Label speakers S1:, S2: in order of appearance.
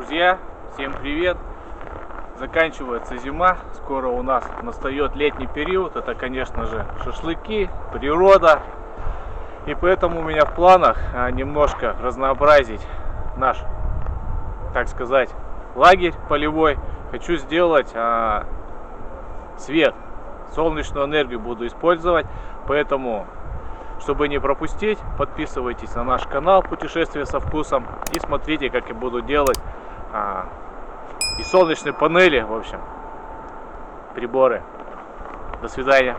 S1: Друзья, всем привет! Заканчивается зима, скоро у нас настает летний период. Это, конечно же, шашлыки, природа. И поэтому у меня в планах немножко разнообразить наш, так сказать, лагерь полевой. Хочу сделать свет, солнечную энергию буду использовать. Поэтому, чтобы не пропустить, подписывайтесь на наш канал «Путешествие со вкусом» и смотрите, как я буду делать и солнечные панели, в общем, приборы. До свидания.